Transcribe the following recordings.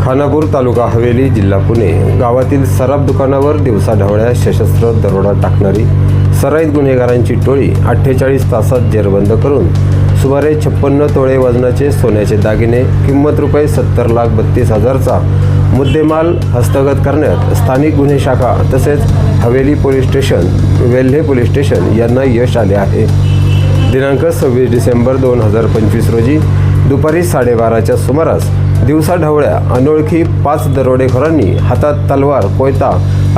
खानापूर तालुका हवेली जिल्हा पुणे गावातील सराफ दुकानावर दिवसाढवळ्या सशस्त्र दरोडा टाकणारी सराईत गुन्हेगारांची टोळी 48 तासात जेरबंद करून सुमारे 56 तोळे वजनाचे सोन्याचे दागिने किंमत रुपये 70,32,000चा मुद्देमाल हस्तगत करण्यात स्थानिक गुन्हे शाखा तसेच Haveli police station, Velhe police station यांना यश आले आहे। दिनांक 26 डिसेंबर 2025 रोजी दुपारी 12:30च्या सुमारास दिवसाढवळ्या अनोळखी 5 दरोडेखोरांनी हातात तलवार, कोयता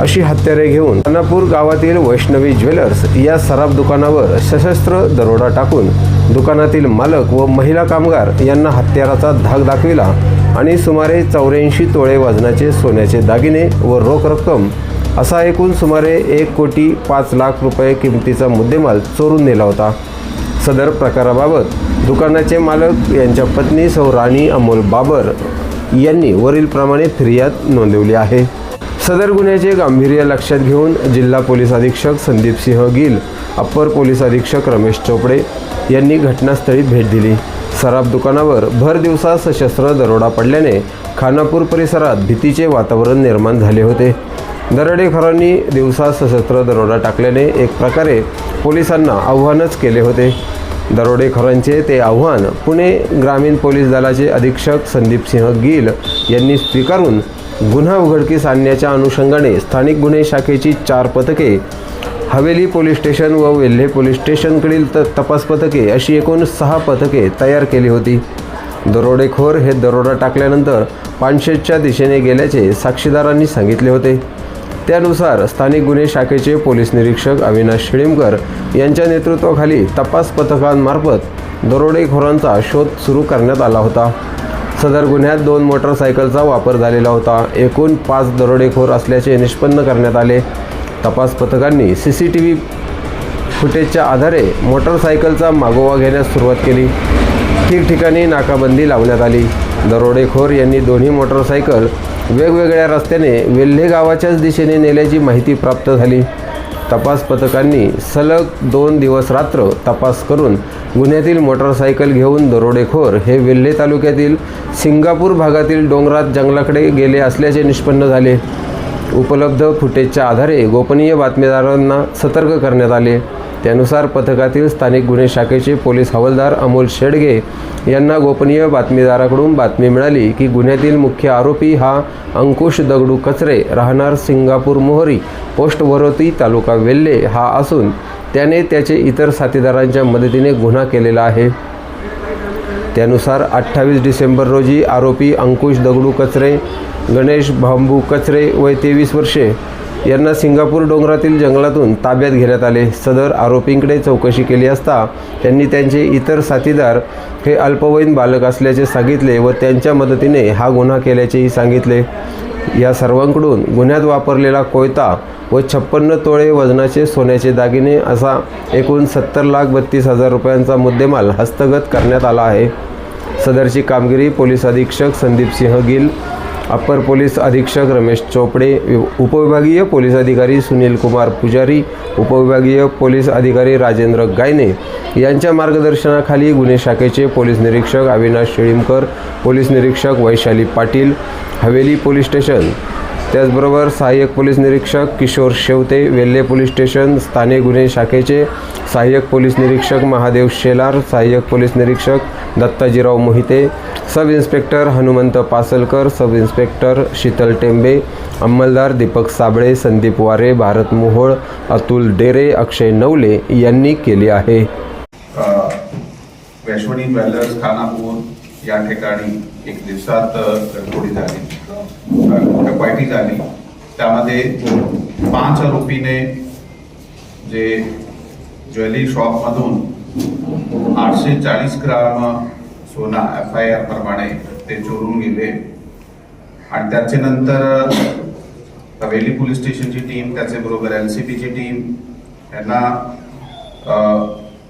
अशी हत्यारे घेऊन खानापूर गावातील वैष्णवी ज्वेलर्स या सराफ दुकानावर सशस्त्र दरोडा टाकून दुकानातील मालक व महिला कामगार यांना हत्याराचा धाक दाखविला आणि सुमारे 84 तोळे वजनाचे सोन्याचे दागिने व रोख रक्कम असा एकूण सुमारे 1,05,00,000 रुपये किमतीचा मुद्देमाल चोरून नेला होता। सदर प्रकाराबाबत दुकानाचे मालक यांच्या पत्नी सौ राणी अमोल बाबर यांनी वरीलप्रमाणे फिर्याद नोंदवली आहे। सदर गुन्ह्याचे गांभीर्य लक्षात घेऊन जिल्हा पोलीस अधीक्षक संदीप सिंह गिल, अप्पर पोलीस अधीक्षक रमेश चोपडे यांनी घटनास्थळी भेट दिली। सराफ दुकानावर भर दिवसा सशस्त्र दरोडा पडल्याने खानापूर परिसरात भीतीचे वातावरण निर्माण झाले होते। दरोडेखोरांनी दिवसा सशस्त्र दरोडा टाकल्याने एक प्रकारे पोलिसांना आव्हानच केले होते। दरोडेखोरांचे ते आव्हान पुणे ग्रामीण पोलीस दलाचे अधीक्षक संदीप सिंह गिल यांनी स्वीकारून गुन्हा उघडकीस आणण्याच्या अनुषंगाने स्थानिक गुन्हे शाखेची 4 पथके, हवेली पोलीस स्टेशन व वेल्हे पोलीस स्टेशनकडील तपास पथके अशी एकूण 6 पथके तयार केली होती। दरोडेखोर हे दरोडा टाकल्यानंतर पानशेतच्या दिशेने गेल्याचे साक्षीदारांनी सांगितले होते। त्यानुसार स्थानिक गुन्हे शाखेचे पोलीस निरीक्षक अविनाश शिळीमकर यांच्या नेतृत्वाखाली तपास पथकांमार्फत दरोडेखोरांचा शोध सुरू करण्यात आला होता। सदर गुन्ह्यात 2 मोटरसायकलचा वापर झालेला होता। एकूण 5 दरोडेखोर असल्याचे निष्पन्न करण्यात आले। तपास पथकांनी CCTV फुटेजच्या आधारे मोटरसायकलचा मागोवा घेण्यास सुरुवात केली। ठिकठिकाणी नाकाबंदी लावण्यात आली। दरोडेखोर यांनी दोन्ही मोटरसायकल वेगवेगळ्या रस्त्याने वेल्हे गावाच्याच दिशेने नेल्याची माहिती प्राप्त झाली। तपास पथकांनी सलग 2 दिवस रात्र तपास करून गुन्ह्यातील मोटरसायकल घेऊन दरोडेखोर हे वेल्हे तालुक्यातील सिंगापूर भागातील डोंगरात जंगलाकडे गेले असल्याचे निष्पन्न झाले। उपलब्ध फुटेजच्या आधारे गोपनीय बातमीदारांना सतर्क करण्यात आले। त्यानुसार पथकातील स्थानिक गुन्हे शाखेचे पोलीस हवालदार अमोल शेडगे यांना गोपनीय बातमीदाराकडून बातमी मिळाली की गुन्ह्यातील मुख्य आरोपी हा अंकुश दगडू कचरे राहणार सिंगापूर मोहरी पोस्ट वरोती तालुका वेल्हे हा असून त्याने त्याचे इतर साथीदारांच्या मदतीने गुन्हा केलेला आहे। त्यानुसार 28 डिसेंबर रोजी आरोपी अंकुश दगडू कचरे, गणेश भांबू कचरे वय 23 वर्षे यांना सिंगापूर डोंगरातील जंगलातून ताब्यात घेण्यात आले। सदर आरोपींकडे चौकशी केली असता त्यांनी त्यांचे इतर साथीदार हे अल्पवयीन बालक असल्याचे सांगितले व त्यांच्या मदतीने हा गुन्हा केल्याचेही सांगितले। या सर्वांकडून गुन्ह्यात वापरलेला कोयता व 56 तोळे वजनाचे सोन्याचे दागिने असा एकूण 70,32,000 रुपयांचा मुद्देमाल हस्तगत करण्यात आला आहे। सदरची कामगिरी पोलीस अधीक्षक संदीप सिंह गिल, अप्पर पोलीस अधीक्षक रमेश चोपडे, उपविभागीय पोलीस अधिकारी सुनील कुमार पुजारी, उपविभागीय पोलीस अधिकारी राजेंद्र गायने यांच्या मार्गदर्शनाखाली गुन्हे शाखेचे पोलीस निरीक्षक अविनाश शिळीमकर, पोलीस निरीक्षक वैशाली पाटील, हवेली पोलीस स्टेशन, त्याचबरोबर सहाय्यक पोलीस निरीक्षक किशोर शेवते, वेल्हे पोलीस स्टेशन, स्थानिक गुन्हे शाखेचे सहाय्यक पोलीस निरीक्षक महादेव शेलार, सहाय्यक पोलीस निरीक्षक Dattajirao Mohite, sub inspector Hanumant Pasalkar, sub inspector Sheetal Tembe, अंमलदार दीपक साबळे, संदीप वारे, भारत मोहोळ, अतुल डेरे, अक्षय नवले यांनी केली आहे। वैष्णवी ज्वेलर्स खानापूर या ठिकाणी एक दिवसात घरफोडी झाली, डकैती झाली। त्यामध्ये 5 आरोपीने जे ज्वेलरी शॉपमधून 840 ग्राम सोना FIR प्रमाणे ते चोरून गेले आणि त्याचे नंतर हवेली पोलीस स्टेशनची टीम, त्याचे बरोबर LCPची टीम यांना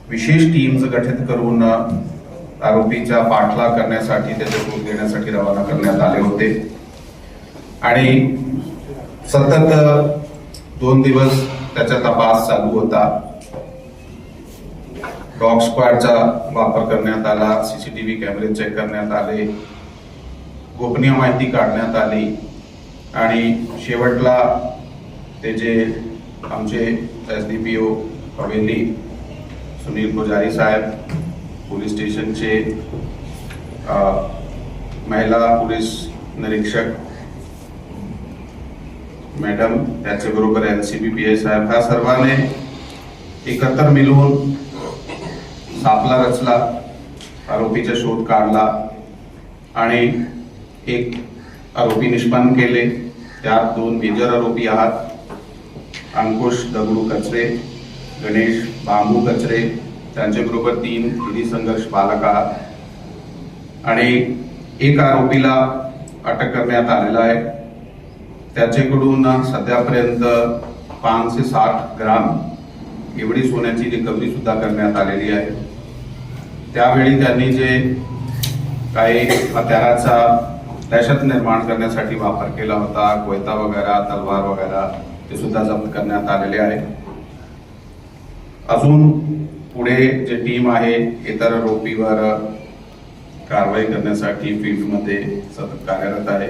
विशेष टीम्स गठीत करून आरोपीचा पाठलाग करण्यासाठी, त्याचा शोध घेण्यासाठी रवाना करण्यात आले होते आणि सतत 2 दिवस त्याचा तपास चालू होता। डॉग स्क्वॉडचा वापर करण्यात आला, CCTV कॅमेरे चेक करण्यात आले गोपनीय माहिती काढण्यात आली आणि शेवटला ते जे आमचे SDPO हवेली सुनील पुजारी साहेब, पोलीस स्टेशनचे महिला पोलीस निरीक्षक मॅडम, त्याच्याबरोबर LCB PI साहेब, ह्या सर्वांनी एकत्र मिळून सापळा रचला, आरोपीचा शोध काढला आणि एक आरोपी निष्पन्न केले. त्यात 2 मेजर आरोपी आहात, अंकुश दगडू कचरे, गणेश बांबू कचरे, त्यांच्याबरोबर 3 विधी संघर्ष पालक आहात आणि एक आरोपीला अटक करण्यात आलेला आहे. त्याच्याकडून सध्यापर्यंत 5 से 7 ग्राम एवढी सोन्याची रिकव्हरी सुद्धा करण्यात आलेली आहे. त्यावेळी त्यांनी जे काही हत्याराचा दहशत निर्माण करण्यासाठी वापर केला होता, कोयता वगैरे, तलवार वगैरे, ते सुद्धा जप्त करण्यात आलेले आहे. अजून पुढे जे टीम आहे इतर आरोपीवर कारवाई करण्यासाठी फील्डमध्ये सतत कार्यरत आहे.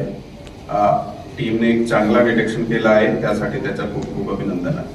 टीमने एक चांगला डिटेक्शन केला आहे, त्यासाठी त्याचा खूप खूप अभिनंदन आहे.